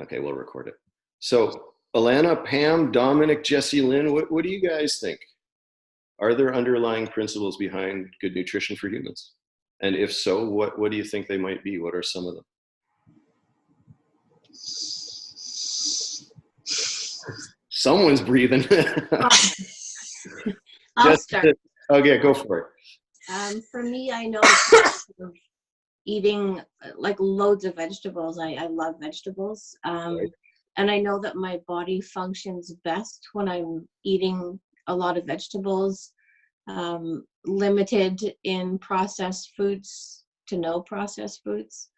Okay, we'll record it. So Alana, Pam, Dominic, Jesse, Lynn, what do you guys think? Are there underlying principles behind good nutrition for humans? And if so, what do you think they might be? What are some of them? Someone's breathing. I'll start. Okay, go for it. For me, I know eating like loads of vegetables. I love vegetables. Right. And I know that my body functions best when I'm eating a lot of vegetables, limited in processed foods to no processed foods.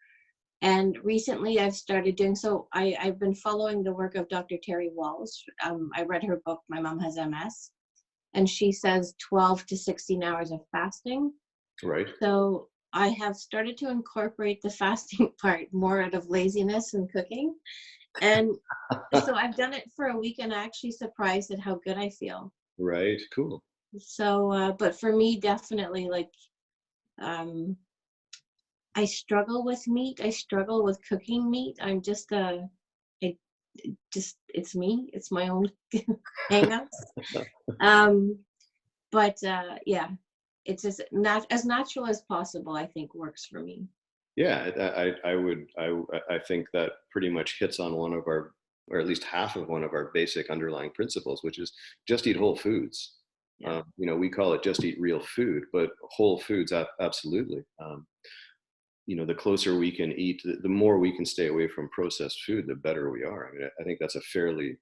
And recently I've started doing so. I've been following the work of Dr. Terry Walsh. I read her book, My Mom Has MS, and she says 12 to 16 hours of fasting. Right. So I have started to incorporate the fasting part more out of laziness and cooking. And so I've done it for a week, and I'm actually surprised at how good I feel. Right. Cool. So, but for me, definitely, like, I struggle with meat. I struggle with cooking meat. I'm just it's me. It's my own hangups. But yeah, it's as natural as possible, I think, works for me. Yeah, I think that pretty much hits on one of our, or at least half of one of our basic underlying principles, which is just eat whole foods. Yeah. We call it just eat real food, but whole foods, absolutely. The closer we can eat, the more we can stay away from processed food, the better we are. I mean, I think that's a fairly,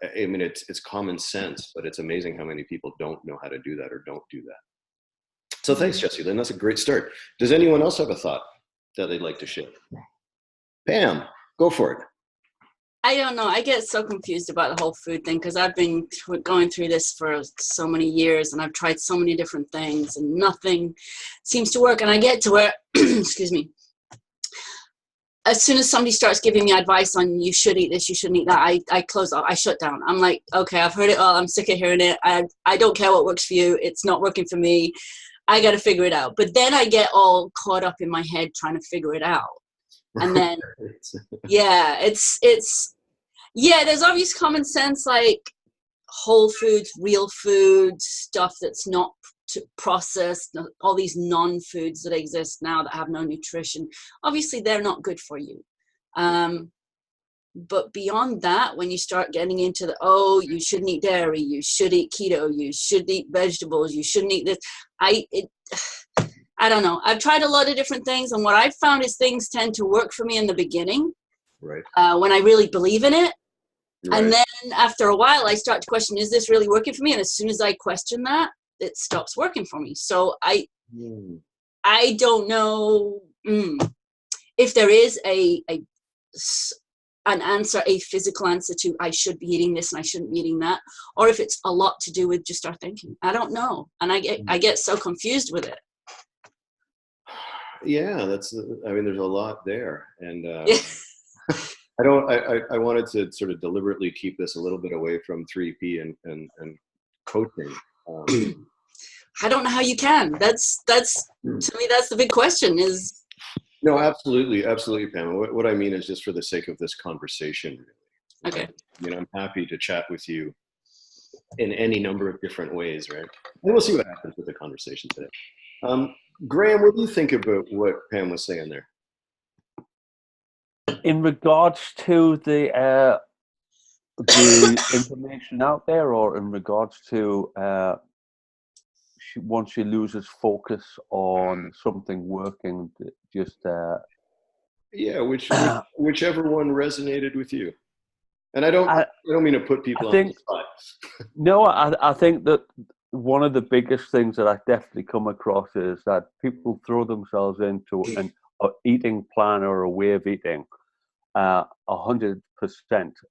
it's common sense, but it's amazing how many people don't know how to do that or don't do that. So thanks, Jesse Lynn. That's a great start. Does anyone else have a thought that they'd like to share? Pam, go for it. I don't know. I get so confused about the whole food thing because I've been going through this for so many years, and I've tried so many different things, and nothing seems to work. And I get to where, excuse me, as soon as somebody starts giving me advice on you should eat this, you shouldn't eat that, I close off. I shut down. I'm like, okay, I've heard it all. I'm sick of hearing it. I don't care what works for you. It's not working for me. I got to figure it out. But then I get all caught up in my head trying to figure it out. And then, yeah, there's obvious common sense, like whole foods, real food, stuff that's not processed, all these non-foods that exist now that have no nutrition. Obviously, they're not good for you. But beyond that, when you start getting into you shouldn't eat dairy, you should eat keto, you should eat vegetables, you shouldn't eat this. I don't know. I've tried a lot of different things, and what I've found is things tend to work for me in the beginning, right? When I really believe in it. Right. And then after a while, I start to question, is this really working for me? And as soon as I question that, it stops working for me. So I don't know if there is an answer, a physical answer to I should be eating this and I shouldn't be eating that, or if it's a lot to do with just our thinking. I don't know, and I get so confused with it. Yeah, there's a lot there, and I wanted to sort of deliberately keep this a little bit away from 3P and coaching. I don't know how you can. That's to me, that's the big question is. No, absolutely, Pam. What I mean is just for the sake of this conversation, really. Okay. I'm happy to chat with you in any number of different ways, right? And we'll see what happens with the conversation today. Graham, what do you think about what Pam was saying there? In regards to the information out there, or in regards to once she loses focus on something working, just whichever one resonated with you. And I don't mean to put people on the spot. No, I think that one of the biggest things that I definitely come across is that people throw themselves into an eating plan or a way of eating 100%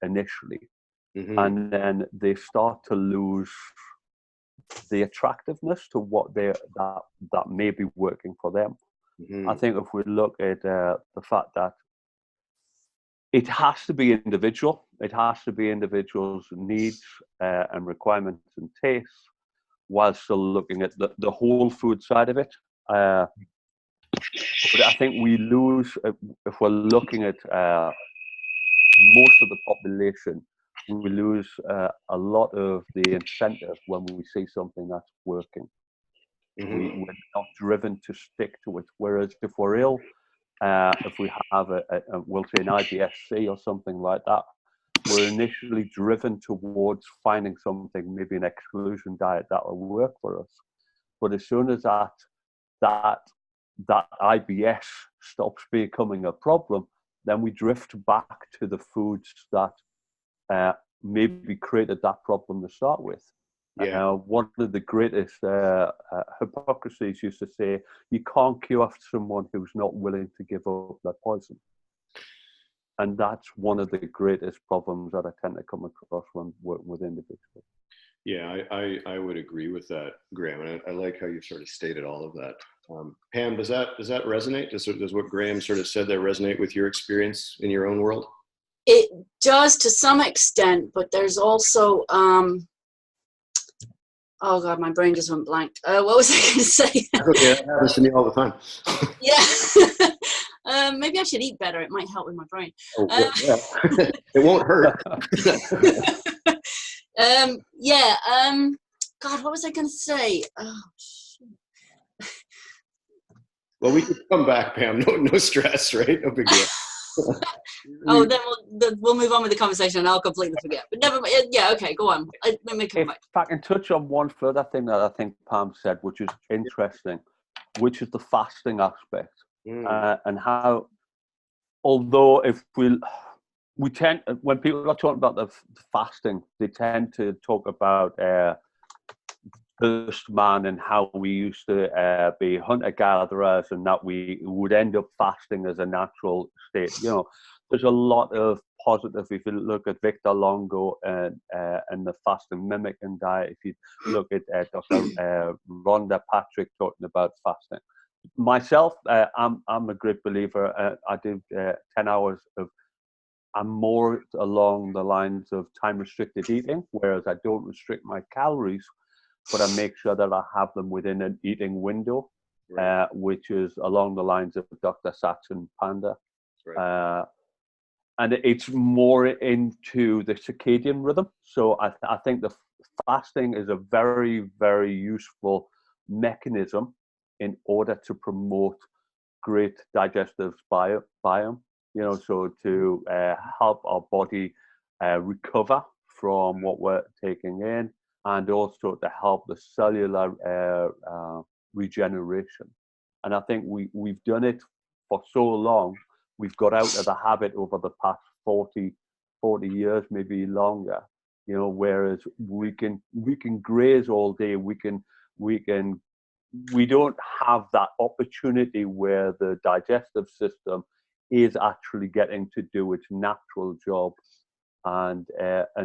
initially, and then they start to lose the attractiveness to what that may be working for them. I think if we look at the fact that it has to be individual, it has to be individuals' needs and requirements and tastes, while still looking at the whole food side of it. But I think we lose if we're looking at most of the population, we lose a lot of the incentive when we see something that's working. We're not driven to stick to it. Whereas if we're ill, if we have we'll say an IBS-C or something like that, we're initially driven towards finding something, maybe an exclusion diet that will work for us. But as soon as that IBS stops becoming a problem, then we drift back to the foods that maybe created that problem to start with. One of the greatest hypocrisies used to say, you can't cure someone who's not willing to give up their poison. And that's one of the greatest problems that I tend to come across when working with individuals. Yeah, I would agree with that, Graham. And I like how you sort of stated all of that. Pam, does that resonate? Does what Graham sort of said there resonate with your experience in your own world? It does to some extent, but there's also, oh God, my brain just went blank. What was I going to say? Okay, that happens to me all the time. Yeah. Maybe I should eat better. It might help with my brain. It won't hurt. God, what was I going to say? Oh, Well, we could come back, Pam. No stress, right? No big deal. Then we'll move on with the conversation and I'll completely forget. But never mind. Yeah, okay, go on. Let me come back. If I can touch on one further thing that I think Pam said, which is interesting, which is the fasting aspect. And how, although if we tend, when people are talking about the fasting, they tend to talk about first man and how we used to be hunter-gatherers and that we would end up fasting as a natural state. You know, there's a lot of positive. If you look at Victor Longo and the fasting mimicking diet, if you look at Dr. Rhonda Patrick talking about fasting. Myself, I'm a great believer. I do 10 hours of, I'm more along the lines of time-restricted eating, whereas I don't restrict my calories, but I make sure that I have them within an eating window, which is along the lines of Dr. Satchin Panda. And it's more into the circadian rhythm. So I think the fasting is a very, very useful mechanism in order to promote great digestive biome, you know, so to help our body recover from what we're taking in, and also to help the cellular regeneration. And I think we've done it for so long, we've got out of the habit over the past 40 years, maybe longer, you know, whereas we can graze all day, we don't have that opportunity where the digestive system is actually getting to do its natural job and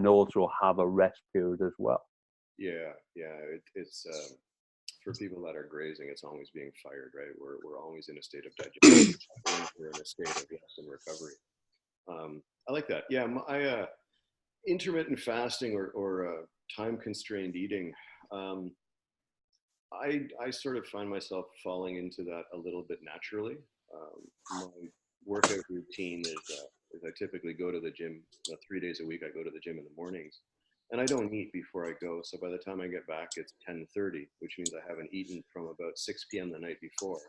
also have a rest period as well. It's for people that are grazing, it's always being fired, right? We're always in a state of digestion. We're in a state of rest and recovery. I like that. Yeah, my intermittent fasting or time-constrained eating. I sort of find myself falling into that a little bit naturally. My workout routine is I typically go to the gym 3 days a week. I go to the gym in the mornings, and I don't eat before I go. So by the time I get back, it's 10:30, which means I haven't eaten from about 6 p.m. the night before,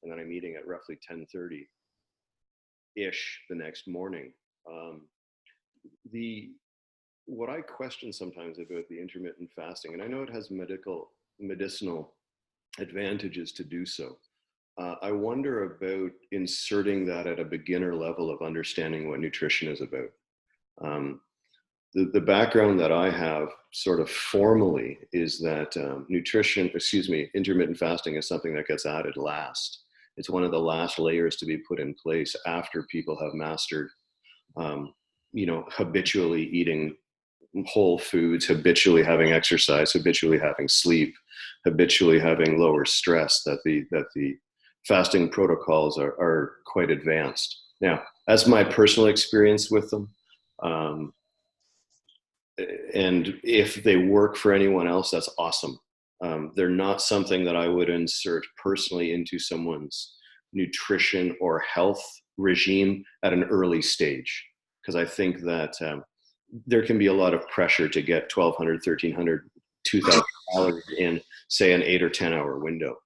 and then I'm eating at roughly 10:30-ish the next morning. What I question sometimes about the intermittent fasting, and I know it has medicinal advantages to do so. I wonder about inserting that at a beginner level of understanding what nutrition is about. The background that I have sort of formally is that intermittent fasting is something that gets added last. It's one of the last layers to be put in place after people have mastered, habitually eating whole foods, habitually having exercise, habitually having sleep, habitually having lower stress, that the fasting protocols are quite advanced. Now, as my personal experience with them, and if they work for anyone else, that's awesome. They're not something that I would insert personally into someone's nutrition or health regime at an early stage, because I think that there can be a lot of pressure to get 1,200, 1,300, 2,000 calories in, say, an 8 or 10 hour window.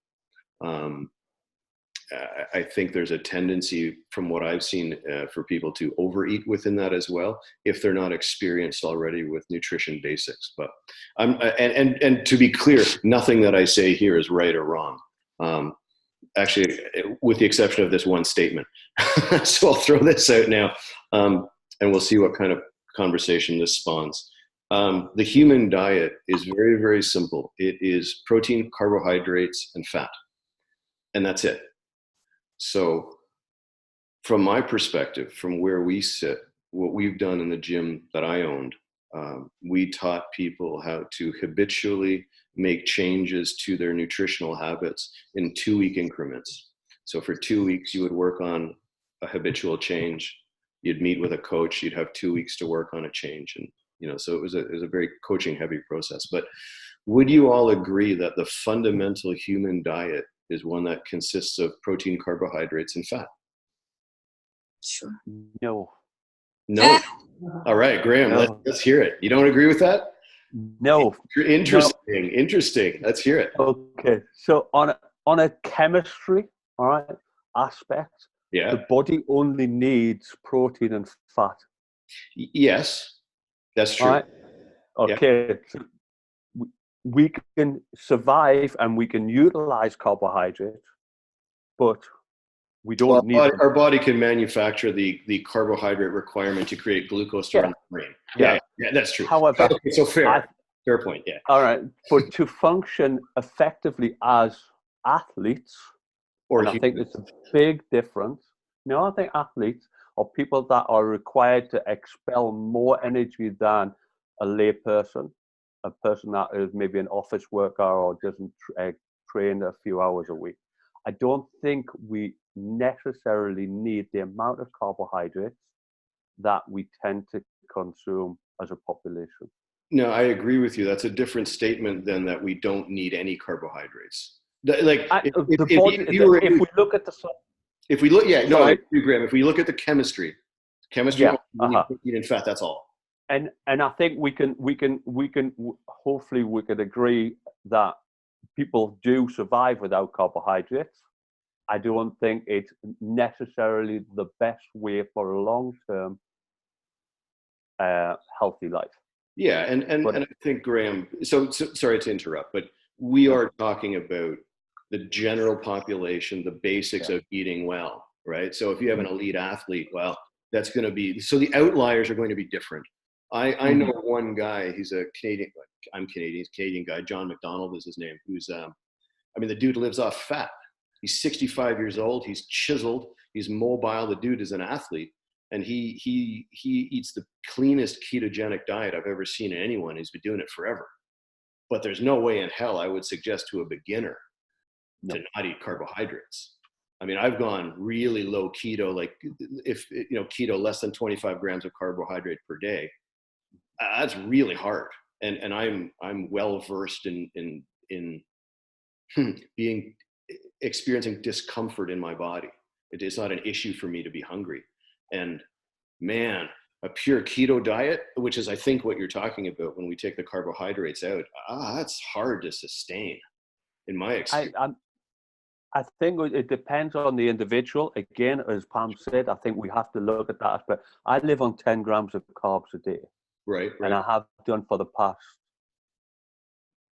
I think there's a tendency, from what I've seen, for people to overeat within that as well, if they're not experienced already with nutrition basics. But and to be clear, nothing that I say here is right or wrong. Actually, with the exception of this one statement. So I'll throw this out now, and we'll see what kind of conversation this spawns. The human diet is very, very simple. It is protein, carbohydrates, and fat, and that's it. So from my perspective, from where we sit, what we've done in the gym that I owned, we taught people how to habitually make changes to their nutritional habits in 2-week increments. So for 2 weeks, you would work on a habitual change. You'd meet with a coach. You'd have 2 weeks to work on a change. And, so it was a very coaching heavy process. But would you all agree that the fundamental human diet is one that consists of protein, carbohydrates, and fat? Sure. No. No. All right, Graham, No. let's hear it. You don't agree with that? No. Interesting. No. Interesting. Let's hear it. Okay. So on a chemistry, all right, aspect, the body only needs protein and fat. Yes, that's true. All right. Okay. Yeah. So we can survive and we can utilize carbohydrates, but we don't need our body can manufacture the carbohydrate requirement to create glucose store in the brain. Yeah, that's true. However, okay, so fair point. Yeah. All right, but to function effectively as athletes, I think it's a big difference. No, I think athletes are people that are required to expel more energy than a lay person, a person that is maybe an office worker or doesn't train a few hours a week. I don't think we necessarily need the amount of carbohydrates that we tend to consume as a population. No, I agree with you. That's a different statement than that we don't need any carbohydrates. Like if we look at I agree, Graham. If we look at the chemistry, protein and fat, that's all. And I think we can hopefully we could agree that people do survive without carbohydrates. I don't think it's necessarily the best way for a long-term healthy life. Yeah, and I think, Graham, so sorry to interrupt, but we are talking about the general population, the basics of eating well, right? So if you have an elite athlete, well, that's going to be, so the outliers are going to be different. I know one guy, he's a Canadian, I'm Canadian, he's a Canadian guy, John McDonald is his name, who's, the dude lives off fat. He's 65 years old, he's chiseled, he's mobile, the dude is an athlete, and he eats the cleanest ketogenic diet I've ever seen in anyone. He's been doing it forever. But there's no way in hell I would suggest to a beginner to not eat carbohydrates. I've gone really low keto, like if keto less than 25 grams of carbohydrate per day. That's really hard, and I'm well versed in experiencing discomfort in my body. It is not an issue for me to be hungry, and man, a pure keto diet, which is I think what you're talking about when we take the carbohydrates out, that's hard to sustain, in my experience. I think it depends on the individual. Again, as Pam said, I think we have to look at that aspect. I live on 10 grams of carbs a day. Right. And I have done for the past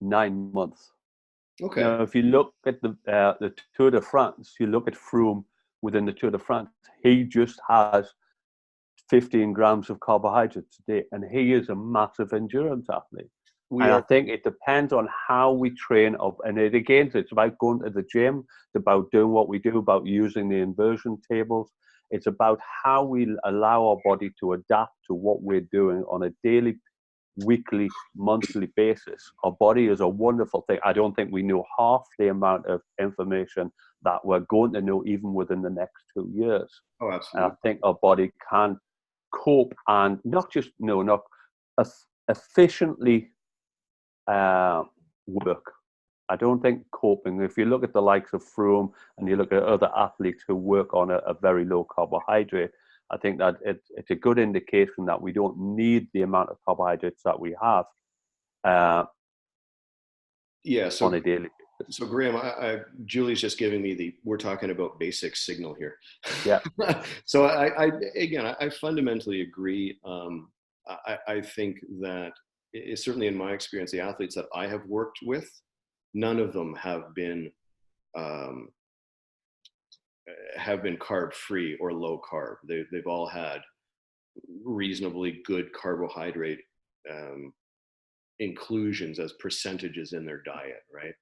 9 months. Okay. Now, if you look at the Tour de France, you look at Froome within the Tour de France, he just has 15 grams of carbohydrates a day, and he is a massive endurance athlete. I think it depends on how we train up. And it's about going to the gym, it's about doing what we do, about using the inversion tables. It's about how we allow our body to adapt to what we're doing on a daily, weekly, monthly basis. Our body is a wonderful thing. I don't think we know half the amount of information that we're going to know even within the next 2 years. Oh, absolutely. And I think our body can cope and not efficiently work. I don't think coping, if you look at the likes of Froome and you look at other athletes who work on a very low carbohydrate, I think that it's a good indication that we don't need the amount of carbohydrates that we have Yeah. So on a daily. So Graham, Julie's just giving me we're talking about basic signal here. Yeah. So I fundamentally agree. I think that certainly in my experience, the athletes that I have worked with, none of them have been carb free or low carb. They've all had reasonably good carbohydrate inclusions as percentages in their diet, right?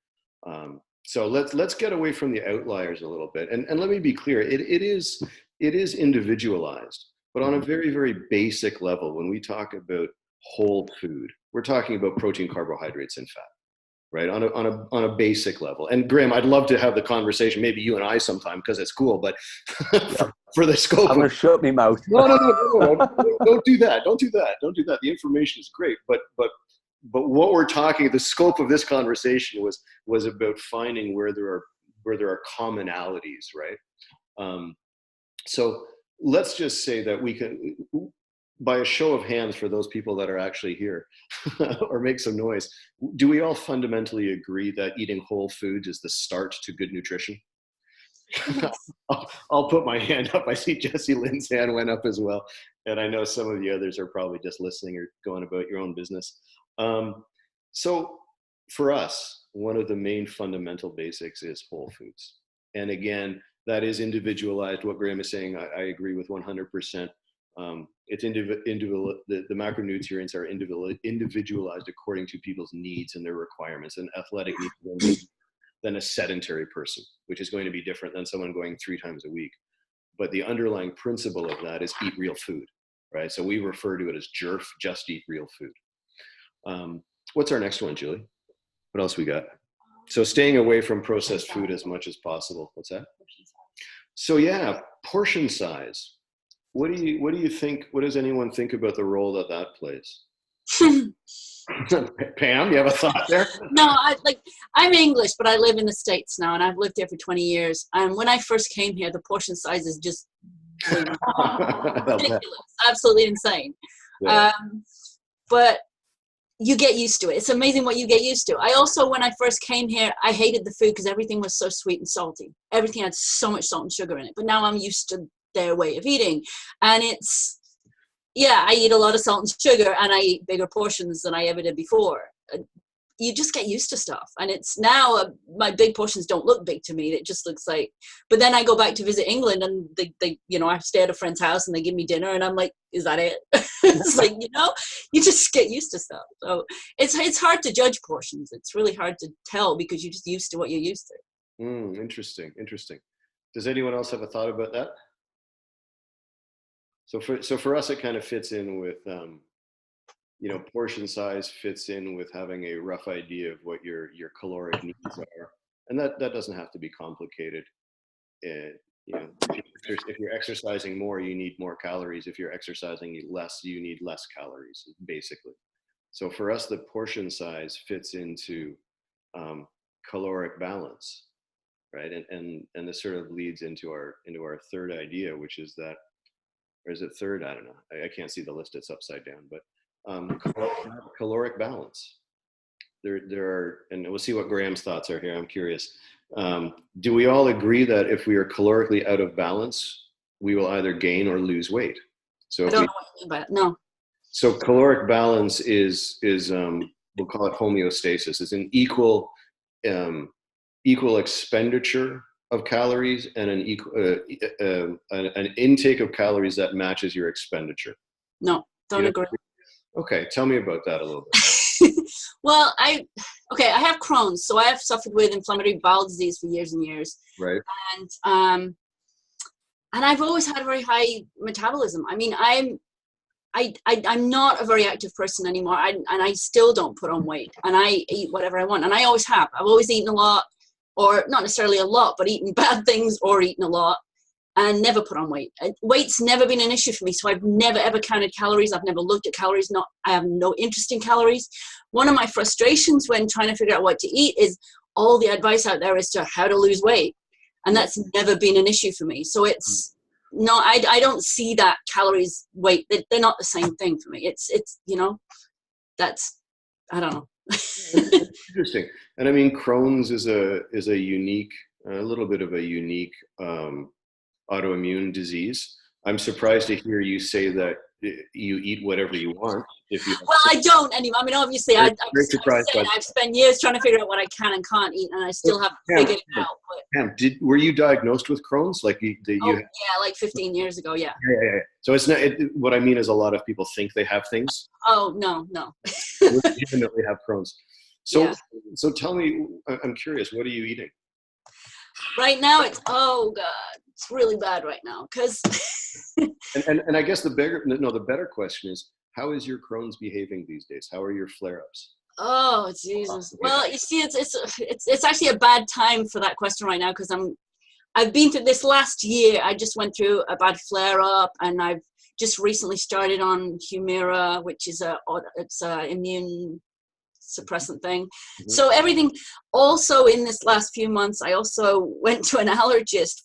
So let's get away from the outliers a little bit, and let me be clear. It is individualized, but on a very, very basic level. When we talk about whole food, we're talking about protein, carbohydrates, and fat, right? On a basic level. And Graham, I'd love to have the conversation, maybe you and I sometime, because it's cool. But for the scope, I'm gonna shut my mouth. No, don't do that. Don't do that. The information is great, but what we're talking, the scope of this conversation was about finding where there are commonalities, right? So let's just say that we can, by a show of hands for those people that are actually here, or make some noise, do we all fundamentally agree that eating whole foods is the start to good nutrition? I'll put my hand up. I see Jesse Lynn's hand went up as well. And I know some of the others are probably just listening or going about your own business. So for us, one of the main fundamental basics is whole foods. And again, that is individualized. What Graham is saying, I agree with 100%. It's individual. The macronutrients are individualized according to people's needs and their requirements. An athletic needs than a sedentary person, which is going to be different than someone going 3 times a week. But the underlying principle of that is eat real food, right? So we refer to it as JERF, just eat real food. What's our next one, Julie? What else we got? So staying away from processed food as much as possible. What's that? So yeah, portion size. What do you think? What does anyone think about the role that plays? Pam, you have a thought there? No, I'm English, but I live in the States now, and I've lived here for 20 years. And when I first came here, the portion size is just ridiculous, absolutely insane. Yeah. But you get used to it. It's amazing what you get used to. I also, when I first came here, I hated the food because everything was so sweet and salty. Everything had so much salt and sugar in it. But now I'm used to their way of eating. And I eat a lot of salt and sugar, and I eat bigger portions than I ever did before. You just get used to stuff. And it's now, my big portions don't look big to me. It just looks like, but then I go back to visit England, and they I stay at a friend's house and they give me dinner, and I'm like, is that it? It's like, you just get used to stuff. So it's hard to judge portions. It's really hard to tell because you're just used to what you're used to. Interesting. Does anyone else have a thought about that? So for us, it kind of fits in with, portion size fits in with having a rough idea of what your caloric needs are, and that doesn't have to be complicated. If you're exercising more, you need more calories. If you're exercising less, you need less calories, basically. So for us, the portion size fits into caloric balance, right? And this sort of leads into our third idea, which is that. Or is it third? I don't know. I can't see the list. It's upside down. But caloric balance. There are, and we'll see what Graham's thoughts are here. I'm curious. Do we all agree that if we are calorically out of balance, we will either gain or lose weight? So I don't know what you mean by it. No. So caloric balance is we'll call it homeostasis. It's an equal expenditure of calories and an intake of calories that matches your expenditure. No, don't agree. Okay, tell me about that a little bit. Well, I have Crohn's, so I have suffered with inflammatory bowel disease for years and years. Right. And I've always had a very high metabolism. I mean, I'm not a very active person anymore, and I still don't put on weight, and I eat whatever I want, and I always have. I've always eaten a lot. Or not necessarily a lot, but eaten bad things or eaten a lot and never put on weight. Weight's never been an issue for me. So I've never, ever counted calories. I've never looked at calories. I have no interest in calories. One of my frustrations when trying to figure out what to eat is all the advice out there is to how to lose weight. And that's never been an issue for me. So no, I don't see that calories, weight, they're not the same thing for me. It's, you know, that's, I don't know. Interesting. And I mean, Crohn's is a unique, a little bit of a unique autoimmune disease. I'm surprised to hear you say that you eat whatever you want. If you Well, I don't anymore. I mean, obviously, I've spent years trying to figure out what I can and can't eat, and I still haven't figured it out. But, Pam, were you diagnosed with Crohn's? Like yeah, like 15 years ago, yeah. Yeah. So it's not. What I mean is, a lot of people think they have things. Oh no. You legitimately have Crohn's. So, Yeah. So tell me, I'm curious. What are you eating? Right now, it's it's really bad right now because. and I guess the better question is, how is your Crohn's behaving these days? How are your flare-ups? Oh Jesus! Well, you see, it's actually a bad time for that question right now because I've been through this last year. I just went through a bad flare-up, and I've just recently started on Humira, which is a immune suppressant thing. Mm-hmm. So everything. Also, in this last few months, I also went to an allergist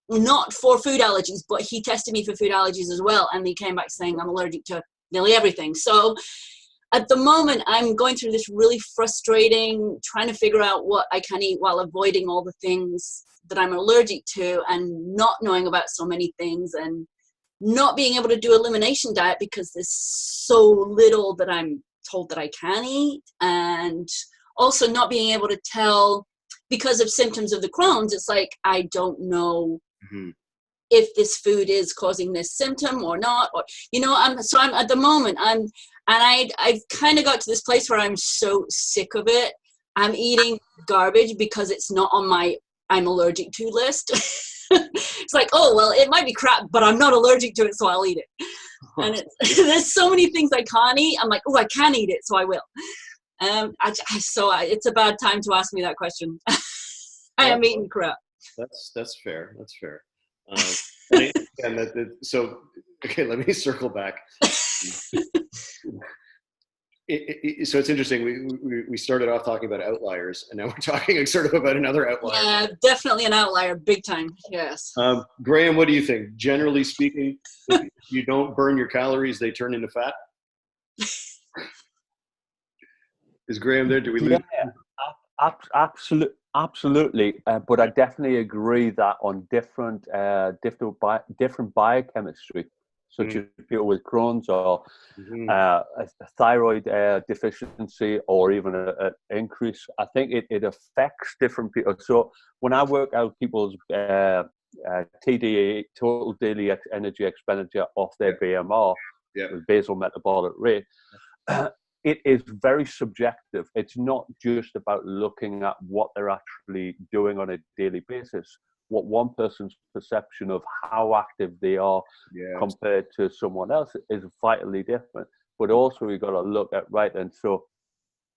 not for food allergies, but he tested me for food allergies as well, and he came back saying I'm allergic to nearly everything. So at the moment, I'm going through this really frustrating, trying to figure out what I can eat while avoiding all the things that I'm allergic to, and not knowing about so many things, and not being able to do elimination diet because there's so little that I'm told that I can eat, and also not being able to tell because of symptoms of the Crohn's. It's like I don't know if this food is causing this symptom or not, or I'm at the moment I've kind of got to this place where I'm so sick of it. I'm eating garbage because it's not on my I'm allergic to list. It's like, oh well, it might be crap, but I'm not allergic to it, so I'll eat it. And there's so many things I can't eat. I'm like, oh, I can eat it, so I will. It's a bad time to ask me that question. I am eating crap. That's fair. That's fair. So okay, let me circle back. So it's interesting. We started off talking about outliers, and now we're talking sort of about another outlier. Yeah, definitely an outlier, big time. Yes. Graham, what do you think? Generally speaking, if you don't burn your calories, they turn into fat. Is Graham there? Do we lose? Yeah, absolutely. But I definitely agree that on different biochemistry, such as people with Crohn's or a thyroid deficiency, or even an increase, I think it affects different people. So when I work out people's TDE, total daily energy expenditure, off their BMR, basal metabolic rate, it is very subjective. It's not just about looking at what they're actually doing on a daily basis. What one person's perception of how active they are compared to someone else is vitally different. But also we've got to look at, right, and so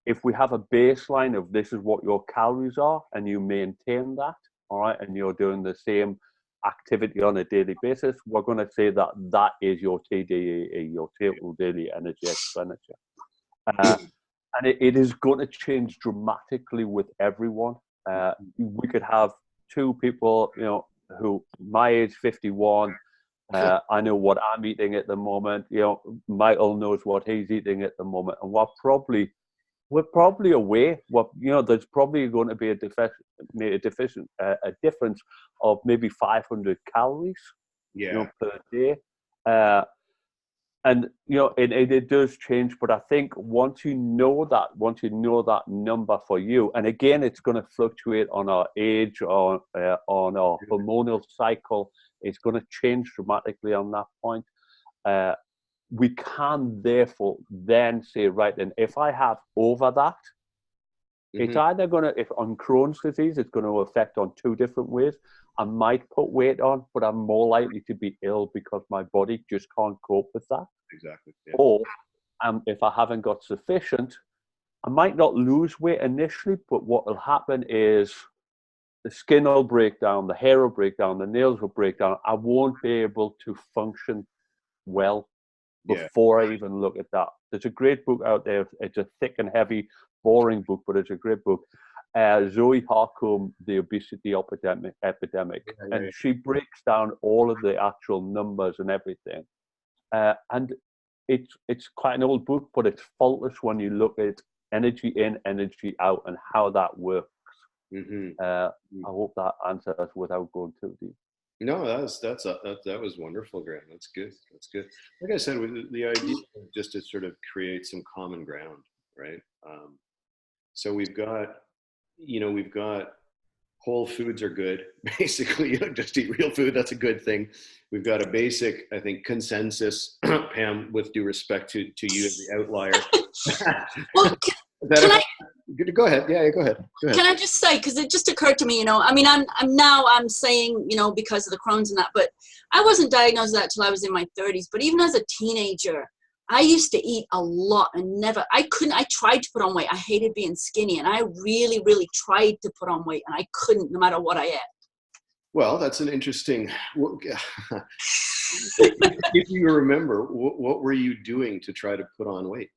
if we have a baseline of this is what your calories are, and you maintain that, all right, and you're doing the same activity on a daily basis, we're going to say that that is your TDEE, your total daily energy expenditure. And it is going to change dramatically with everyone. We could have two people, who my age, 51. I know what I'm eating at the moment. Michael knows what he's eating at the moment, and we're probably away. There's probably going to be a difference of maybe 500 calories, per day. And it does change, but I think once you know that number for you, and again, it's going to fluctuate on our age, or on our hormonal cycle. It's going to change dramatically on that point. We can therefore then say, right, then if I have over that, it's either going to, if on Crohn's disease, it's going to affect on two different ways. I might put weight on, but I'm more likely to be ill because my body just can't cope with that. Exactly. Yeah. Or if I haven't got sufficient, I might not lose weight initially, but what will happen is the skin will break down, the hair will break down, the nails will break down. I won't be able to function well before I even look at that. There's a great book out there. It's a thick and heavy, boring book, but it's a great book. Zoe Harcombe, The Obesity Epidemic, and she breaks down all of the actual numbers and everything. And it's quite an old book, but it's faultless when you look at energy in, energy out, and how that works. I hope that answers without going too deep. No, that was wonderful, Graham. That's good. That's good. Like I said, the idea is just to sort of create some common ground, right? So we've got whole foods are good. Basically, just eat real food. That's a good thing. We've got a basic, I think, consensus, Pam, with due respect to you as the outlier. Well, go ahead. Yeah, go ahead. Can I just say, because it just occurred to me, I mean, I'm saying, because of the Crohn's and that, but I wasn't diagnosed with that till I was in my 30s. But even as a teenager, I used to eat a lot and I tried to put on weight. I hated being skinny, and I really, really tried to put on weight, and I couldn't, no matter what I ate. Well, that's an interesting, if you remember, what were you doing to try to put on weight?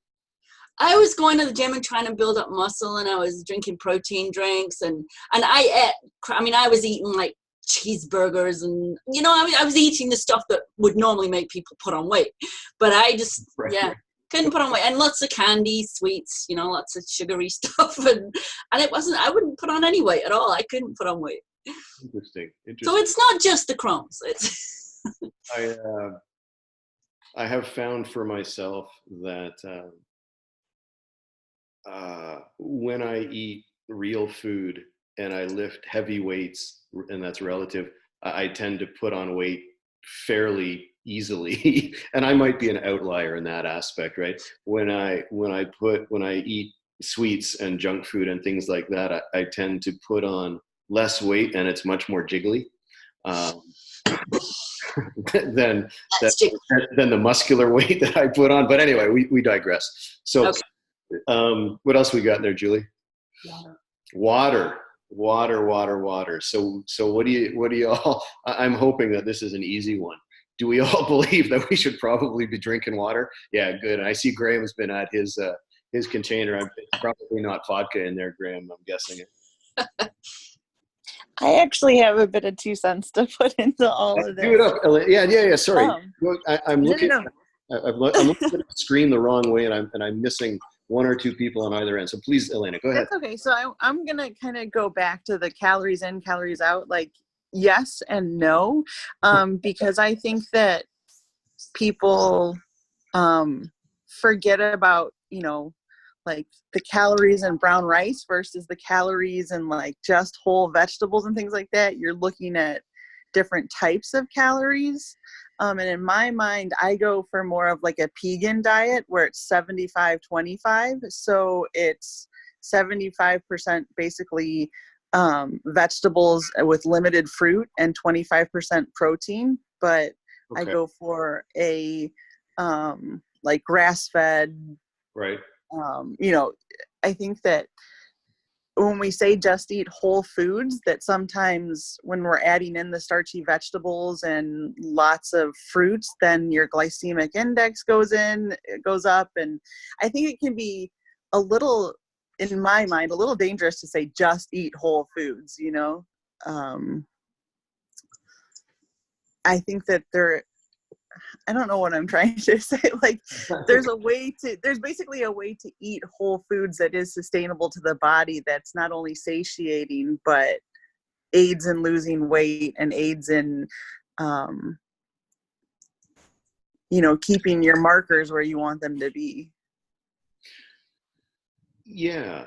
I was going to the gym and trying to build up muscle, and I was drinking protein drinks, and I was eating like cheeseburgers, and I was eating the stuff that would normally make people put on weight, but I just couldn't put on weight, and lots of candy, sweets, lots of sugary stuff, and I wouldn't put on any weight at all. I couldn't put on weight. Interesting. So it's not just the Crohn's. It's I have found for myself that when I eat real food and I lift heavy weights, and that's relative, I tend to put on weight fairly easily. And I might be an outlier in that aspect, right? When I eat sweets and junk food and things like that, I tend to put on less weight, and it's much more jiggly than the muscular weight that I put on. But anyway, we digress. So okay. What else we got in there, Julie? Water. So what do you all, I'm hoping that this is an easy one. Do we all believe that we should probably be drinking water? Yeah, good. And I see Graham's been at his container. It's probably not vodka in there, Graham, I'm guessing it. I actually have a bit of 2 cents to put into all of this. Do it up. Yeah. Sorry. I'm looking. I'm looking at the screen the wrong way, and I'm missing 1 or 2 people on either end. So please, Elena, go ahead. That's okay. So I'm gonna kind of go back to the calories in, calories out. Like yes and no, because I think that people forget about like the calories in brown rice versus the calories in like just whole vegetables and things like that. You're looking at different types of calories. And in my mind, I go for more of like a Pegan diet where it's 75-25. So it's 75% basically vegetables with limited fruit and 25% protein. But okay. I go for a like grass-fed. Right. I think that when we say just eat whole foods, that sometimes when we're adding in the starchy vegetables and lots of fruits, then your glycemic index goes up. And I think it can be a little, in my mind, a little dangerous to say just eat whole foods, I think that I don't know what I'm trying to say. Like there's basically a way to eat whole foods that is sustainable to the body. That's not only satiating, but aids in losing weight and aids in, keeping your markers where you want them to be. Yeah.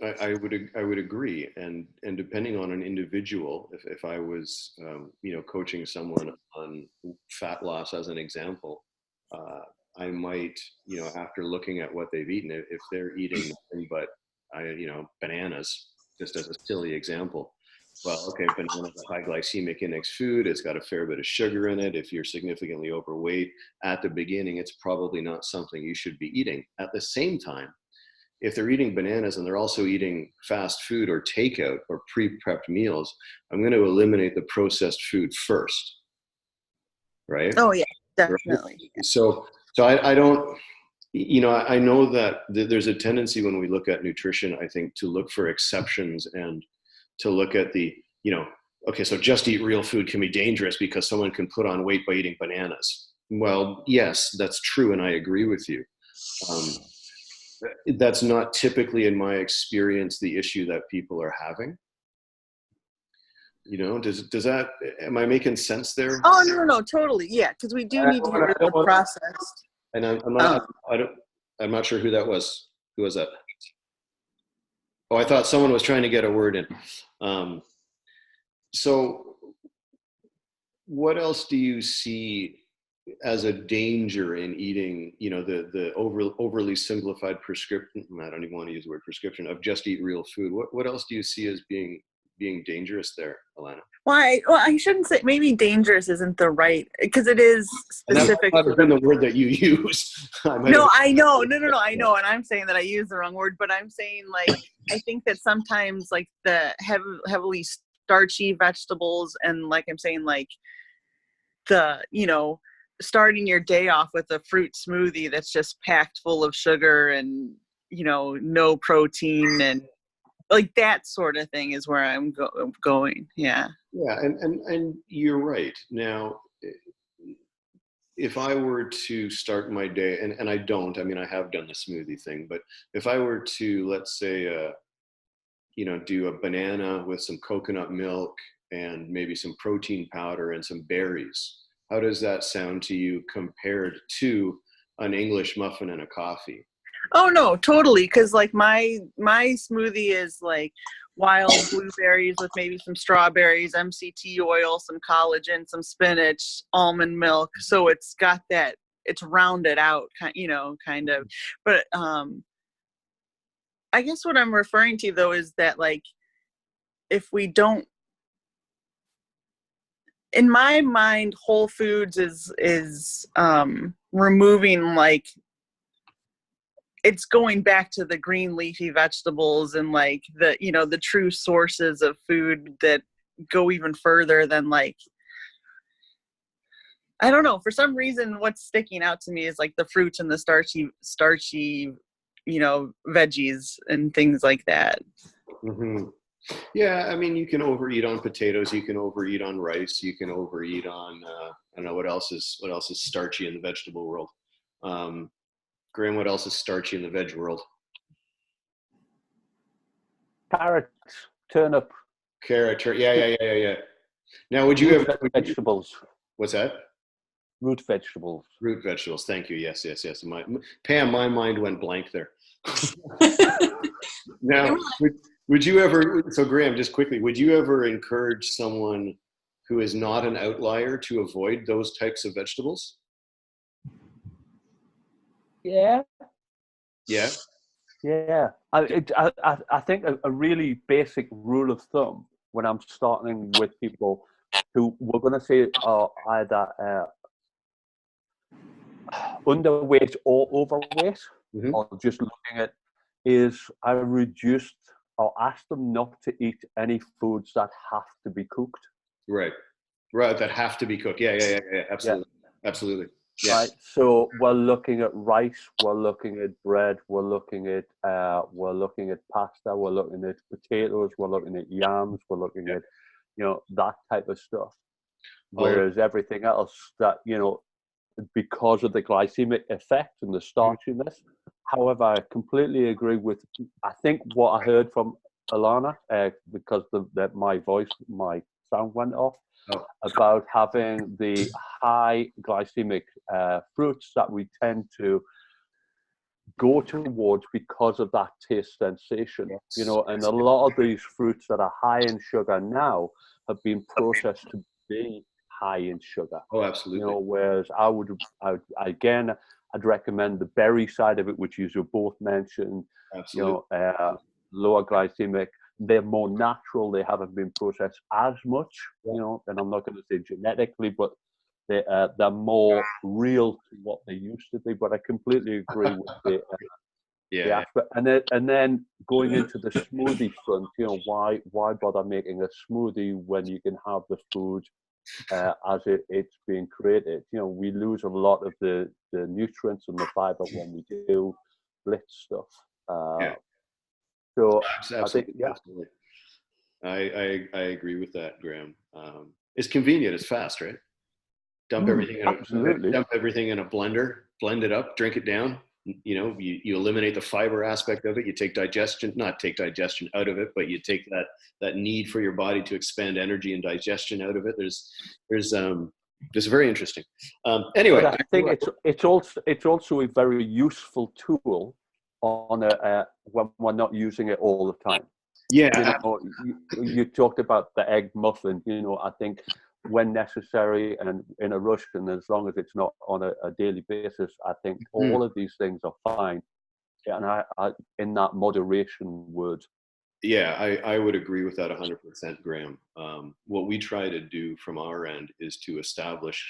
I would agree, and depending on an individual, if I was coaching someone on fat loss as an example, I might after looking at what they've eaten, if they're eating nothing but bananas, just as a silly example, well, okay, banana is a high glycemic index food. It's got a fair bit of sugar in it. If you're significantly overweight at the beginning, it's probably not something you should be eating. At the same time, if they're eating bananas and they're also eating fast food or takeout or pre-prepped meals, I'm going to eliminate the processed food first, right? Oh yeah, definitely. So I don't, I know that there's a tendency when we look at nutrition, I think, to look for exceptions and to look at okay, so just eat real food can be dangerous because someone can put on weight by eating bananas. Well, yes, that's true, and I agree with you. That's not typically, in my experience, the issue that people are having. Does that, am I making sense there? Oh, no, totally. Yeah, because we do need to get rid of the processed. And I'm not sure who that was. Who was that? Oh, I thought someone was trying to get a word in. So what else do you see as a danger in eating, the overly simplified prescription, I don't even want to use the word prescription, of just eat real food? What else do you see as being dangerous there, Alana? Well, I shouldn't say, maybe dangerous isn't the right, because it is specific. And that's not the word that you use. No, I know. No, I know. And I'm saying that I use the wrong word, but I'm saying, like, I think that sometimes, like, the heavily starchy vegetables, and, like, I'm saying, like, the, starting your day off with a fruit smoothie that's just packed full of sugar and, no protein, and like that sort of thing is where I'm going. Yeah. Yeah. And you're right. Now, if I were to start my day, and I don't, I have done the smoothie thing, but if I were to, let's say, do a banana with some coconut milk and maybe some protein powder and some berries, how does that sound to you compared to an English muffin and a coffee? Oh no, totally. Cause like my smoothie is like wild blueberries with maybe some strawberries, MCT oil, some collagen, some spinach, almond milk. So it's got that, it's rounded out, kind of. But I guess what I'm referring to though is that, like, if we don't, in my mind, Whole Foods is removing, like, it's going back to the green leafy vegetables and, like, the, the true sources of food that go even further than, like, I don't know, for some reason what's sticking out to me is, like, the fruits and the starchy veggies and things like that. Mm-hmm. Yeah, you can overeat on potatoes, you can overeat on rice, you can overeat on I don't know what else is starchy in the vegetable world. Graham, what else is starchy in the veg world? Carrots, turnip. Yeah. Now, would you have vegetables? What's that? Root vegetables. Root vegetables. Thank you. Yes. Pam, my mind went blank there. Now, would you ever? So, Graham, just quickly, would you ever encourage someone who is not an outlier to avoid those types of vegetables? Yeah. Yeah. Yeah. I think a really basic rule of thumb when I'm starting with people who we're going to say are either underweight or overweight, Mm-hmm. or just looking at, is I reduced or asked them not to eat any foods that have to be cooked. Right. That have to be cooked. Yeah. Absolutely. Yeah. Right. So we're looking at rice, we're looking at bread, we're looking at pasta, we're looking at potatoes, we're looking at yams, we're looking at that type of stuff. Whereas everything else that because of the glycemic effect and the starchiness. However, I completely agree with, I think what I heard from Alana, because my sound went off, about having the high glycemic fruits that we tend to go towards because of that taste sensation. And a lot of these fruits that are high in sugar now have been processed to be high in sugar. Oh, absolutely. Whereas I'd recommend the berry side of it, which you both mentioned. Absolutely. Lower glycemic. They're more natural. They haven't been processed as much. And I'm not going to say genetically, but they're more real to what they used to be. But I completely agree with the aspect. And then going into the smoothie front, why bother making a smoothie when you can have the food as it's being created. You know, we lose a lot of the nutrients and the fiber when we do blitz stuff. Yeah. So Absolutely, I think, yeah. absolutely. I agree with that, Graham. It's convenient. It's fast, right? Dump everything in Absolutely. dump everything in a blender, blend it up, drink it down. You know, you eliminate the fiber aspect of it. You take not take digestion out of it, but you take that need for your body to expend energy and digestion out of it. There's very interesting. Anyway, but I think it's also a very useful tool on when we're not using it all the time. Yeah, You know, you talked about the egg muffin. You know, I think when necessary and in a rush, and as long as it's not on a daily basis, I think all of these things are fine. And I in that moderation word. Yeah, I would agree with that 100%, Graham. What we try to do from our end is to establish,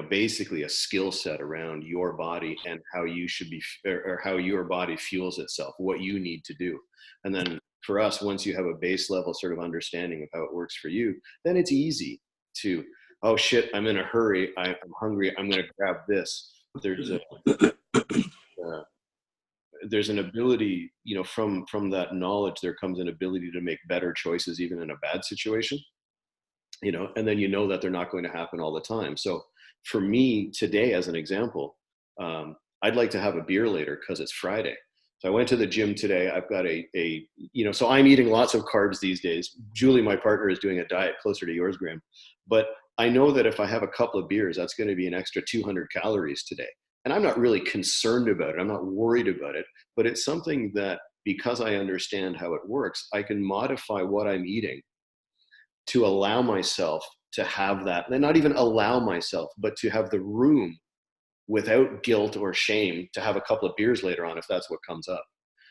basically a skill set around your body and how you should be, or how your body fuels itself, what you need to do. And then for us, once you have a base level sort of understanding of how it works for you, then it's easy to, oh shit, I'm in a hurry, I'm hungry, I'm going to grab this. There's an ability, from that knowledge, there comes an ability to make better choices even in a bad situation, and then that they're not going to happen all the time. So for me today, as an example, I'd like to have a beer later because it's Friday. So I went to the gym today. I've got so I'm eating lots of carbs these days. Julie, my partner, is doing a diet closer to yours, Graham. But I know that if I have a couple of beers, that's going to be an extra 200 calories today. And I'm not really concerned about it. I'm not worried about it. But it's something that, because I understand how it works, I can modify what I'm eating to allow myself to have that, and not even allow myself, but to have the room without guilt or shame to have a couple of beers later on if that's what comes up.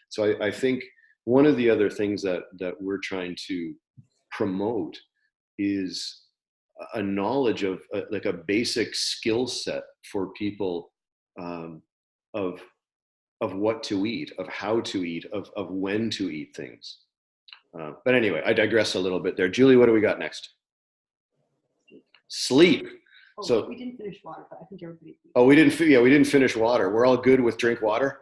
So I think one of the other things that we're trying to promote is a knowledge of like a basic skill set for people, of what to eat, of how to eat, of when to eat things. But anyway, I digress a little bit there. Julie, what do we got next? Sleep. So we didn't finish water, but I think everybody. Oh, we didn't finish water. We're all good with drink water.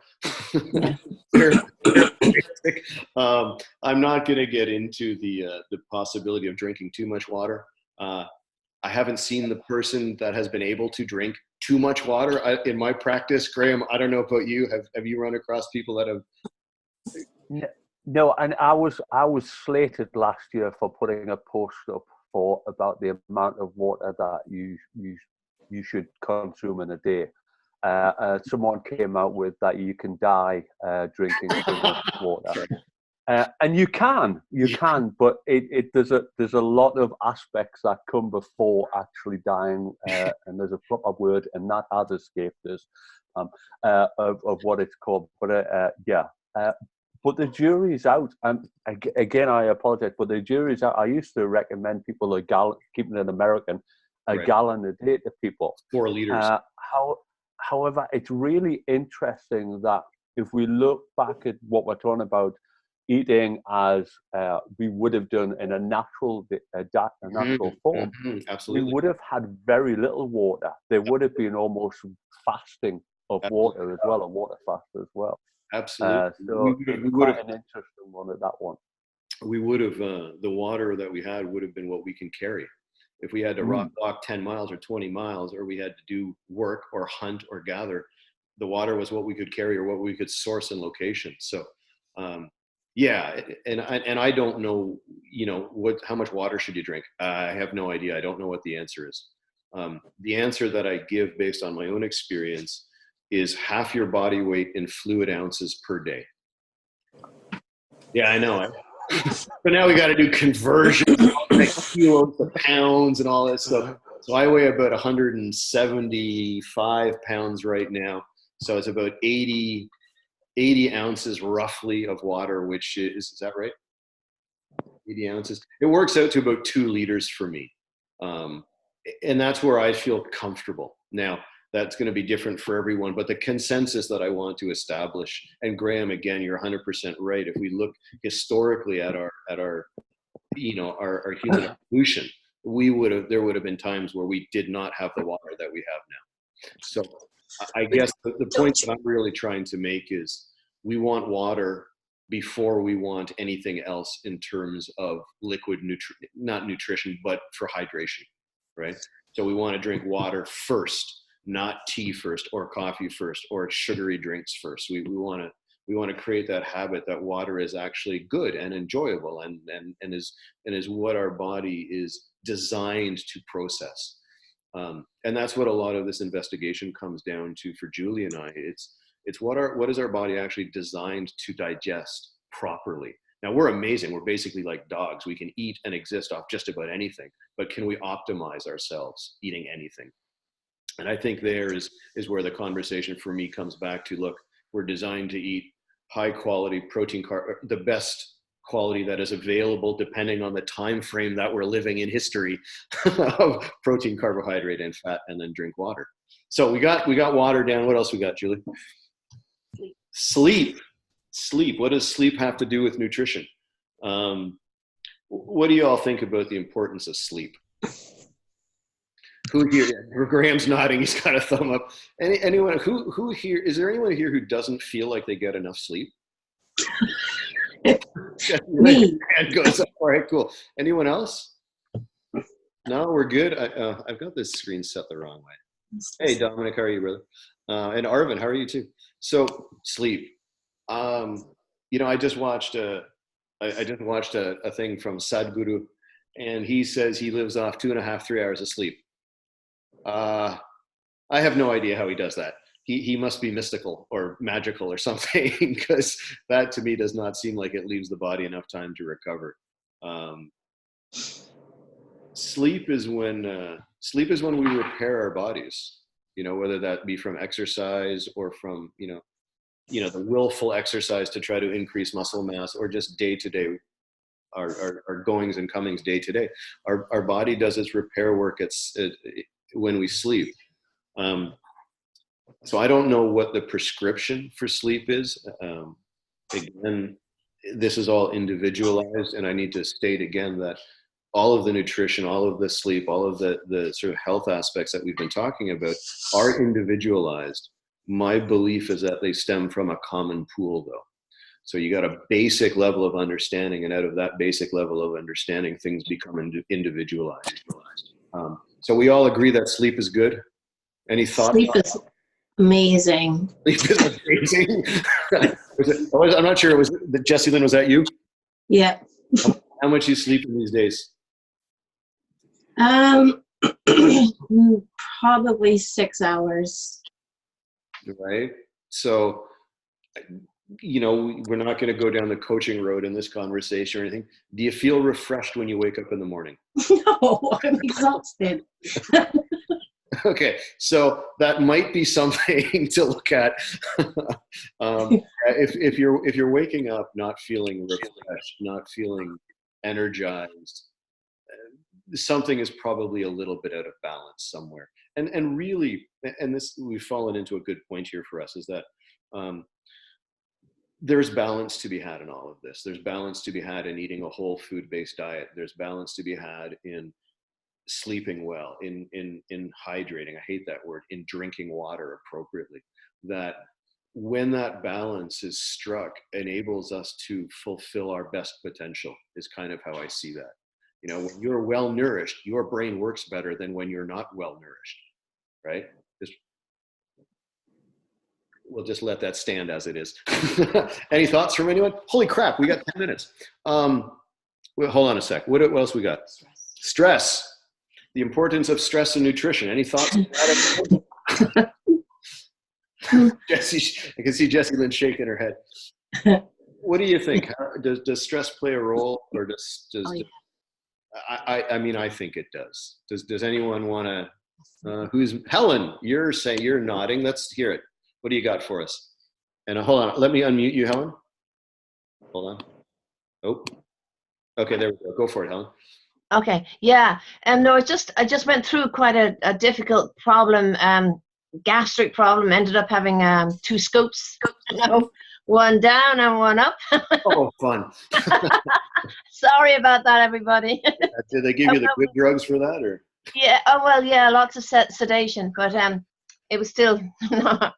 I'm not going to get into the possibility of drinking too much water. I haven't seen the person that has been able to drink too much water in my practice. Graham, I don't know about you. Have you run across people that have? No, and I was slated last year for putting a post up for about the amount of water that you should consume in a day. Someone came out with that you can die drinking too much water. And you can, but there's a lot of aspects that come before actually dying, and there's a proper word, and that has escaped us, of what it's called. But but the jury's out. And again, I apologize, but the jury's out. I used to recommend people keeping it American, Right. gallon a day to people. 4 liters. However, it's really interesting that if we look back at what we're talking about, eating as we would have done in a natural form, Absolutely. we would have had very little water. There would have been almost fasting of water as well, a water fast as well. Absolutely. So it's quite an interesting one at that one. We would have, the water that we had would have been what we can carry. If we had to walk 10 miles or 20 miles, or we had to do work or hunt or gather, the water was what we could carry or what we could source in location. So, and I don't know, how much water should you drink? I have no idea. I don't know what the answer is. The answer that I give based on my own experience is half your body weight in fluid ounces per day. Yeah, I know. But now we got to do conversions, like kilos to pounds and all that stuff. So I weigh about 175 pounds right now. So it's about 80 ounces roughly of water, which is that right? 80 ounces. It works out to about 2 liters for me. And that's where I feel comfortable. Now, that's going to be different for everyone, but the consensus that I want to establish, and Graham, again, you're 100% right. If we look historically at our human evolution, there would have been times where we did not have the water that we have now. So I guess the point that I'm really trying to make is we want water before we want anything else in terms of liquid not nutrition, but for hydration, right? So we want to drink water first, not tea first or coffee first or sugary drinks first. We want to create that habit that water is actually good and enjoyable and is what our body is designed to process. And that's what a lot of this investigation comes down to for Julie and I. It's what is our body actually designed to digest properly. Now we're amazing. We're basically like dogs. We can eat and exist off just about anything, but can we optimize ourselves eating anything? And I think there is where the conversation for me comes back to, look, we're designed to eat high quality protein, the best quality that is available depending on the time frame that we're living in history of protein, carbohydrate, and fat, and then drink water. So we got water down. What else we got, Julie? Sleep. What does sleep have to do with nutrition? What do you all think about the importance of sleep? Who here? Graham's nodding. He's got a thumb up. Anyone who here? Is there anyone here who doesn't feel like they get enough sleep? Me. Hand goes up. All right, cool. Anyone else? No, we're good. I've got this screen set the wrong way. Hey, Dominic, how are you, brother? And Arvin, how are you too? So sleep. I just watched a thing from Sadhguru, and he says he lives off 2.5-3 hours of sleep. I have no idea how he does that. He must be mystical or magical or something, because that to me does not seem like it leaves the body enough time to recover. Sleep is when we repair our bodies, whether that be from exercise or from, the willful exercise to try to increase muscle mass, or just day to day, our goings and comings day to day. Our body does its repair work when we sleep. So I don't know what the prescription for sleep is. Again, this is all individualized, and I need to state again that all of the nutrition, all of the sleep, all of the sort of health aspects that we've been talking about are individualized. My belief is that they stem from a common pool, though. So you got a basic level of understanding, and out of that basic level of understanding, things become individualized. So we all agree that sleep is good. Any thoughts? Sleep is amazing. Sleep is amazing. I'm not sure. Jessie Lynn, was that you? Yeah. How much you sleeping these days? Probably 6 hours. Right. So, we're not going to go down the coaching road in this conversation or anything. Do you feel refreshed when you wake up in the morning? No, I'm exhausted. Okay, so that might be something to look at. If you're waking up not feeling refreshed, not feeling energized, something is probably a little bit out of balance somewhere. And really, and this, we've fallen into a good point here for us, is that there's balance to be had in all of this. There's balance to be had in eating a whole food-based diet. There's balance to be had in sleeping well, in hydrating. I hate that word. In drinking water appropriately. That when that balance is struck, enables us to fulfill our best potential, is kind of how I see that. When you're well nourished, your brain works better than when you're not well nourished, right? We'll just let that stand as it is. Any thoughts from anyone? Holy crap, we got 10 minutes. Wait, hold on a sec. What else we got? Stress. The importance of stress and nutrition. Any thoughts on that? Jessie, I can see Jessie Lynn shaking her head. What do you think? Does stress play a role, or does I think it does. Does anyone want to? Who's Helen? You're saying, you're nodding. Let's hear it. What do you got for us? And hold on, let me unmute you, Helen. Hold on. Oh, okay, there we go. Go for it, Helen. Okay, yeah. No, I just went through quite a difficult problem, gastric problem. Ended up having 2 scopes. one down and one up. Oh, fun. Sorry about that, everybody. Did they give you the good drugs for that, or? Yeah, oh well, yeah, lots of sedation, but it was still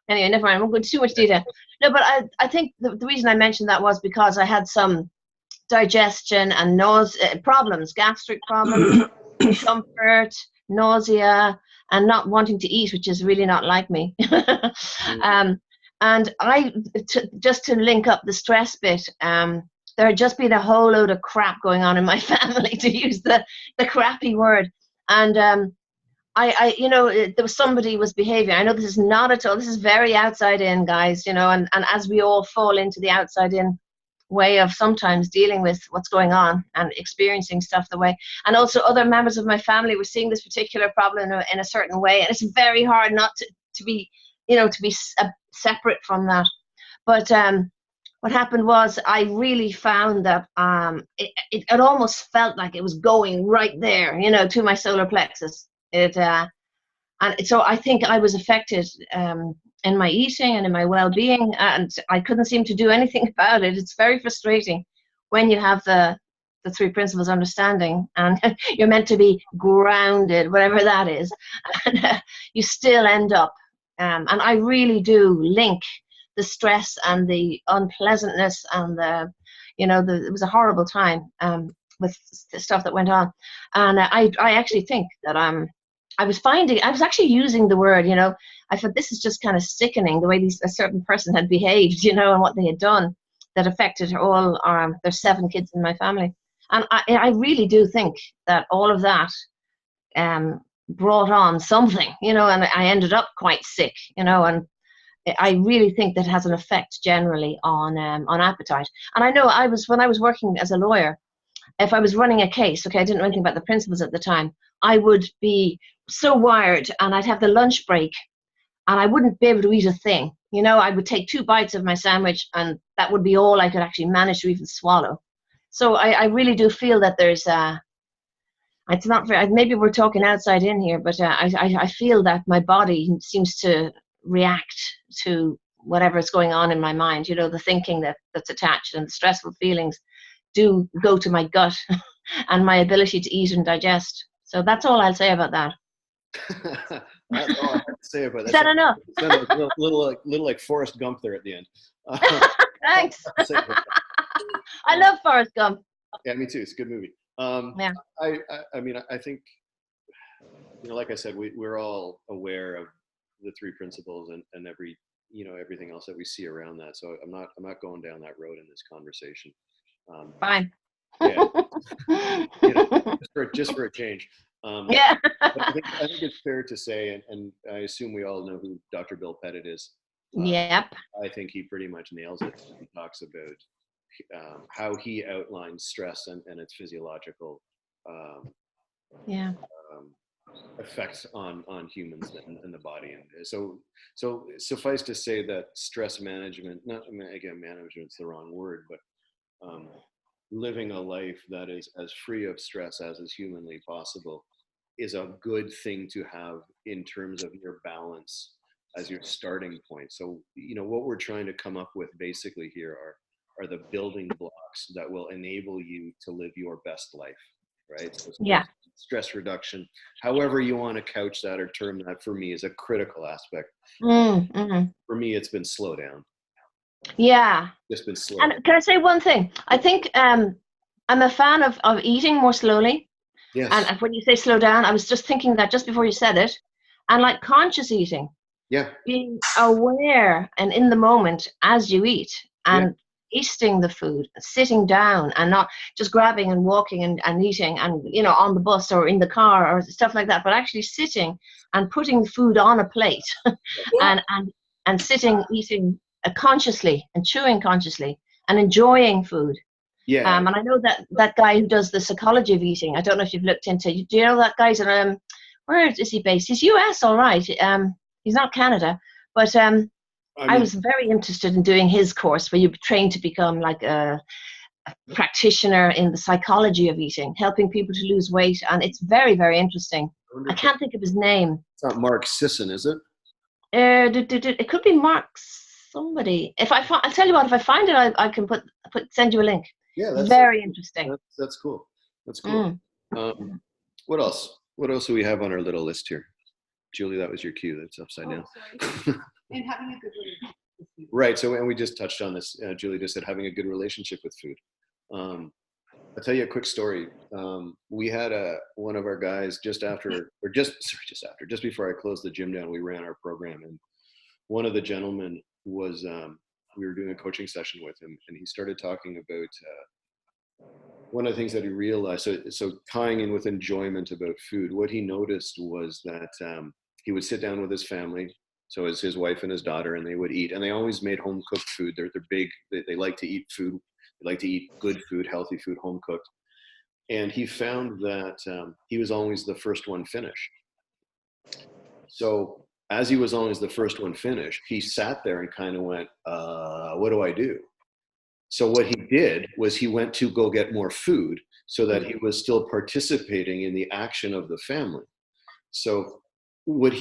anyway. Never mind. I won't go into too much detail. No, but I think the reason I mentioned that was because I had some digestion and nausea problems, gastric problems, discomfort, nausea, and not wanting to eat, which is really not like me. And just to link up the stress bit, there had just been a whole load of crap going on in my family, to use the crappy word. And there was somebody was behaving. I know this is not at all, this is very outside in, guys, and as we all fall into the outside in way of sometimes dealing with what's going on and experiencing stuff the way, and also other members of my family were seeing this particular problem in a certain way, and it's very hard not to be separate from that. But what happened was I really found that it almost felt like it was going right there, to my solar plexus. And so I think I was affected in my eating and in my well-being, and I couldn't seem to do anything about it. It's very frustrating when you have the three principles understanding and you're meant to be grounded, whatever that is, and you still end up. And I really do link the stress and the unpleasantness and it was a horrible time with the stuff that went on. And I actually think that I was actually using the word, I thought this is just kind of sickening, the way a certain person had behaved, and what they had done that affected all there's 7 kids in my family. And I really do think that all of that brought on something, and I ended up quite sick, and I really think that has an effect generally on appetite. And I know when I was working as a lawyer, if I was running a case, okay, I didn't know anything about the principles at the time, I would be so wired, and I'd have the lunch break, and I wouldn't be able to eat a thing. I would take 2 bites of my sandwich, and that would be all I could actually manage to even swallow. So I really do feel that there's it's not very, maybe we're talking outside in here, but I feel that my body seems to react to whatever is going on in my mind, the thinking that's attached, and the stressful feelings do go to my gut and my ability to eat and digest. So that's all I'll say about that. That's all I have to say about that. Is that enough? A little like Forrest Gump there at the end. Thanks. I love Forrest Gump. Yeah, me too. It's a good movie. Yeah. I mean, I think, like I said, we're all aware of the 3 principles and everything else that we see around that. So I'm not going down that road in this conversation. Fine. Yeah. just for a change. Yeah. I think it's fair to say, and I assume we all know who Dr. Bill Pettit is. Yep. I think he pretty much nails it. He talks about how he outlines stress and its physiological effects on humans and the body. And so suffice to say that stress management, management's the wrong word, but living a life that is as free of stress as is humanly possible is a good thing to have in terms of your balance as your starting point. So, what we're trying to come up with basically here are the building blocks that will enable you to live your best life, right? So stress reduction, however you want to couch that or term that, for me is a critical aspect. Mm-hmm. For me, it's been slow down. Yeah. Just been slow. And can I say one thing? I think I'm a fan of eating more slowly. Yes. And when you say slow down, I was just thinking that just before you said it. And like conscious eating. Yeah. Being aware and in the moment as you eat, and tasting the food, sitting down and not just grabbing and walking and eating and, on the bus or in the car or stuff like that, but actually sitting and putting food on a plate and sitting, eating consciously and chewing consciously and enjoying food. Yeah. And I know that guy who does the psychology of eating, I don't know if you've looked into, do you know that guy's in, where is he based? He's US, all right. He's not Canada, but I was very interested in doing his course where you train to become like a practitioner in the psychology of eating, helping people to lose weight. And it's very, very interesting. I can't think of his name. It's not Mark Sisson, is it? It could be Mark somebody. If I I'll tell you what. If I find it, I can send you a link. Yeah, that's Very interesting. That's cool. That's cool. What else? What else do we have on our little list here? Julie, that was your cue. That's upside down. Sorry. And having a good relationship with food. Right. So, and we just touched on this. Julie just said having a good relationship with food. I'll tell you a quick story. We had one of our guys just before I closed the gym down, we ran our program, and one of the gentlemen was, we were doing a coaching session with him, and he started talking about one of the things that he realized. So tying in with enjoyment about food, what he noticed was that he would sit down with his family. So it's his wife and his daughter, and they would eat, and they always made home cooked food. They're big. They like to eat food. They like to eat good food, healthy food, home cooked. And he found that he was always the first one finished. So as he was always the first one finished, he sat there and kind of went, what do I do? So what he did was he went to go get more food so that he was still participating in the action of the family. So what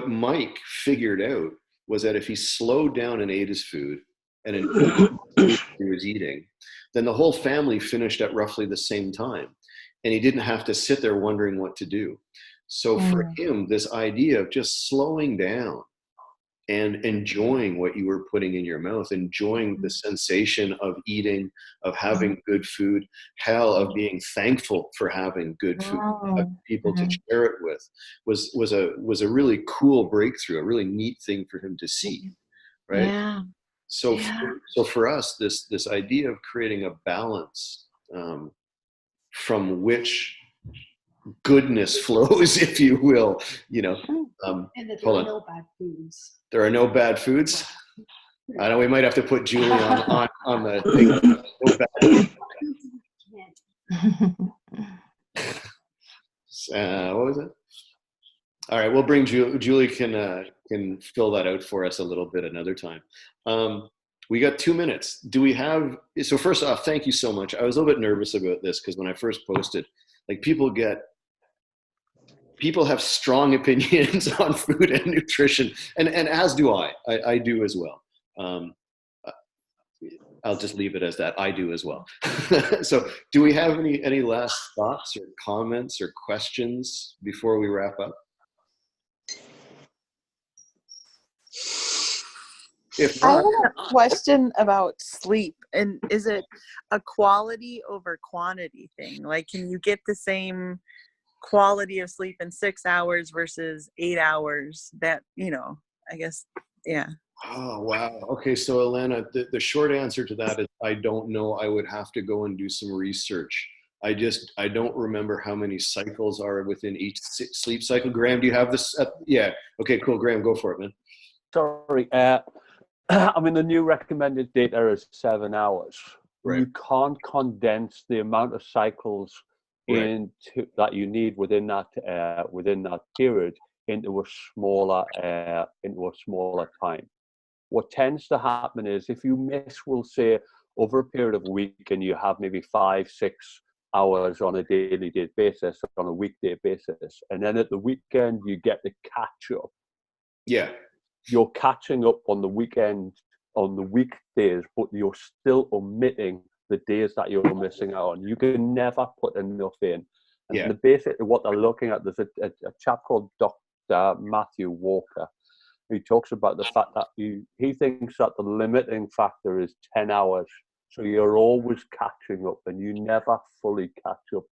Mike figured out was that if he slowed down and ate his food and enjoyed the food he was eating, then the whole family finished at roughly the same time. And he didn't have to sit there wondering what to do. So for him, this idea of just slowing down and enjoying what you were putting in your mouth, enjoying the sensation of eating, of having good food, of being thankful for having good food, of people to share it with, was a really cool breakthrough, a really neat thing for him to see, right? Yeah. So for us, this idea of creating a balance from which goodness flows, if you will, And that there are no bad foods. There are no bad foods. I know we might have to put Julie on the thing. No bad foods. What was it? All right, we'll bring Julie can fill that out for us a little bit another time. We got 2 minutes. Do we have? So first off, thank you so much. I was a little bit nervous about this because when I first posted, like people have strong opinions on food and nutrition, and as do I. I do as well. I'll just leave it as that. I do as well. So do we have any last thoughts or comments or questions before we wrap up? If I not, have a question about sleep. And is it a quality over quantity thing? Like, can you get the same quality of sleep in 6 hours versus 8 hours? That, I guess, yeah. Oh, wow. Okay, so Alana, the short answer to that is I don't know. I would have to go and do some research. I don't remember how many cycles are within each sleep cycle. Graham, do you have this? Yeah. Okay, cool. Graham, go for it, man. Sorry. I mean, the new recommended data is 7 hours. Right. You can't condense the amount of cycles that you need within that period into a smaller time. What tends to happen is if you miss, we'll say, over a period of a week, and you have maybe 5-6 hours on a daily basis, on a weekday basis, and then at the weekend you get the catch up. Yeah. You're catching up on the weekend, on the weekdays, but you're still omitting the days that you're missing out on. You can never put enough in. And basically what they're looking at, there's a chap called Dr. Matthew Walker, who talks about the fact that he thinks that the limiting factor is 10 hours. So you're always catching up, and you never fully catch up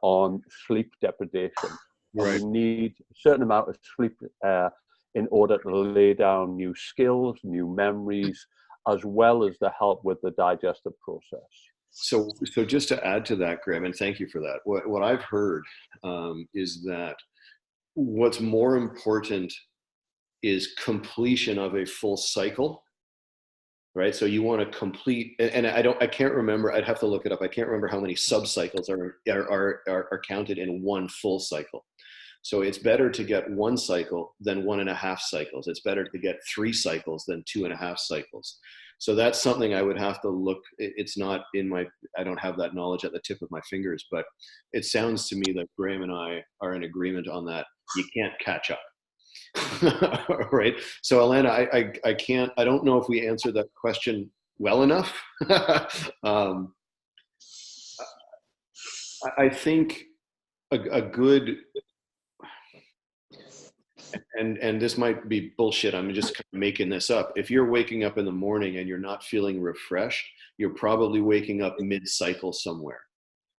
on sleep deprivation. Right. You need a certain amount of sleep in order to lay down new skills, new memories, as well as the help with the digestive process. So just to add to that, Graham, and thank you for that. What I've heard is that what's more important is completion of a full cycle, right? So you want to complete, and I can't remember. I'd have to look it up. I can't remember how many sub-cycles are counted in one full cycle. So it's better to get 1 cycle than 1.5 cycles. It's better to get 3 cycles than 2.5 cycles. So that's something I would have to look. It's not I don't have that knowledge at the tip of my fingers, but it sounds to me that Graham and I are in agreement on that. You can't catch up. Right. So Alana, I don't know if we answered that question well enough. I think a good, and this might be bullshit, I'm just kind of making this up. If you're waking up in the morning and you're not feeling refreshed, you're probably waking up mid-cycle somewhere.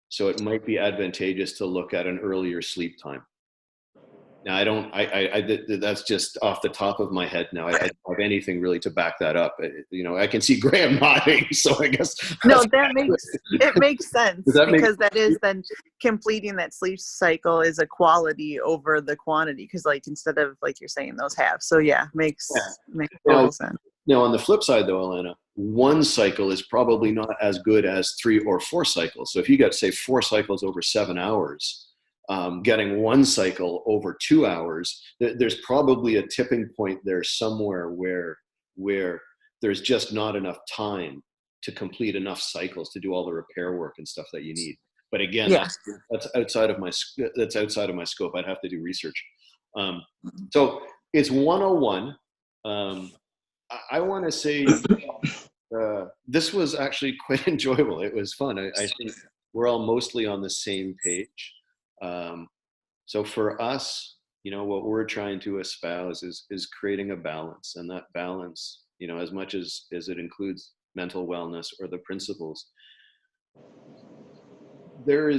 So it might be advantageous to look at an earlier sleep time. Now, that's just off the top of my head now. I don't have anything really to back that up. I can see Graham nodding, so I guess. No, it makes sense, because that is then completing that sleep cycle is a quality over the quantity, because like instead of like you're saying those halves. So yeah, makes total sense. Now, on the flip side though, Alana, one cycle is probably not as good as 3 or 4 cycles. So if you got, say, 4 cycles over 7 hours, getting one cycle over 2 hours, there's probably a tipping point there somewhere where there's just not enough time to complete enough cycles to do all the repair work and stuff that you need. But again, that's outside of my scope. I'd have to do research. So it's 101. I want to say this was actually quite enjoyable. It was fun. I think we're all mostly on the same page. So for us, what we're trying to espouse is creating a balance, and that balance, as much as it includes mental wellness or the principles, there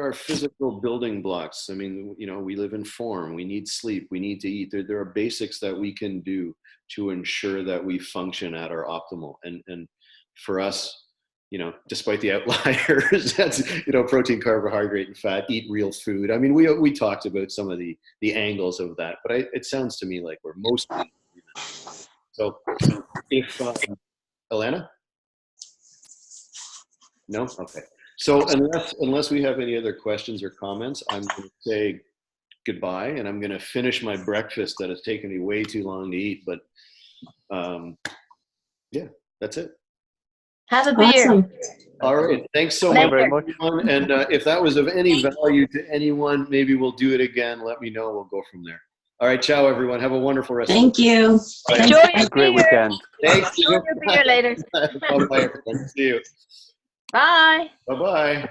are physical building blocks. I mean, we live in form, we need sleep, we need to eat. There are basics that we can do to ensure that we function at our optimal. And for us, despite the outliers, that's, protein, carbohydrate, and fat, eat real food. I mean, we talked about some of the angles of that, but it sounds to me like we're mostly in agreement. So if, Alana? No? Okay. So unless we have any other questions or comments, I'm going to say goodbye, and I'm going to finish my breakfast that has taken me way too long to eat, but yeah, that's it. Have a beer. Awesome. All right. Thanks so much, everyone. And if that was of any value to anyone, maybe we'll do it again. Let me know. We'll go from there. All right. Ciao, everyone. Have a wonderful rest Thank you. Bye. Enjoy Have your a great beer. weekend. Thanks. Enjoy your beer later. Bye-bye, everyone. See you. Bye. Bye-bye.